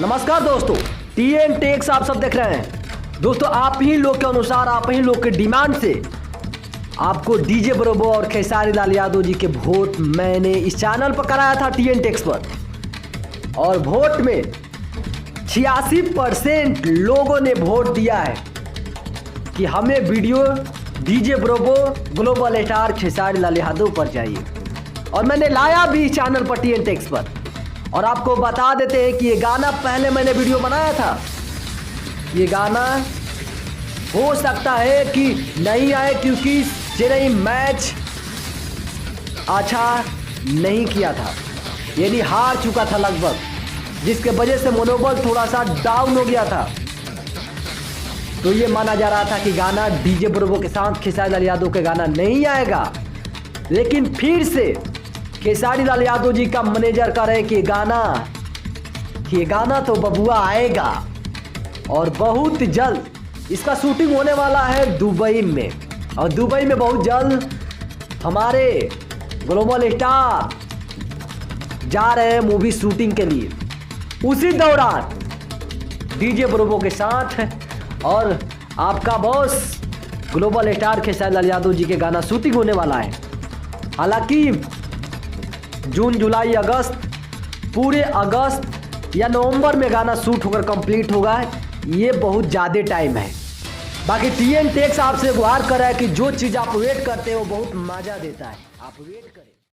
नमस्कार दोस्तों, TN takes आप सब देख रहे हैं। दोस्तों आप ही लोग के अनुसार, आप ही लोग के डिमांड से आपको डीजे ब्रोबो और खेसारी लाल यादव जी के वोट मैंने इस चैनल पर कराया था टीएन टेक्स पर, और वोट में 86% लोगों ने वोट दिया है कि हमें वीडियो डीजे ब्रोबो ग्लोबल स्टार खेसारी लाल यादव पर चाहिए, और मैंने लाया भी इस चैनल पर टीएन टेक्स पर। और आपको बता देते हैं कि ये गाना पहले मैंने वीडियो बनाया था, ये गाना हो सकता है कि नहीं आए क्योंकि चेन्नई मैच अच्छा नहीं किया था, यानी हार चुका था लगभग, जिसके वजह से मनोबल थोड़ा सा डाउन हो गया था। तो ये माना जा रहा था कि गाना डीजे ब्रोबो के साथ खेसारी लाल यादव के गाना नहीं आएगा, लेकिन फिर से खेसारी लाल यादव जी का मैनेजर कह रहे कि ये गाना तो बबुआ आएगा, और बहुत जल्द इसका शूटिंग होने वाला है दुबई में, और दुबई में बहुत जल्द हमारे ग्लोबल स्टार जा रहे हैं मूवी शूटिंग के लिए। उसी दौरान डीजे ब्रोबो के साथ और आपका boss global star Khesari Lal Yadav ji के गाना शूटिंग होने वाला है। हालांकि जून जुलाई अगस्त, पूरे अगस्त या नवंबर में गाना शूट होकर कंप्लीट होगा, ये बहुत ज़्यादा टाइम है। बाकी टीएन टेक्स आपसे गुहार कर रहा है कि जो चीज़ आप वेट करते हो वो बहुत मज़ा देता है, आप वेट करें।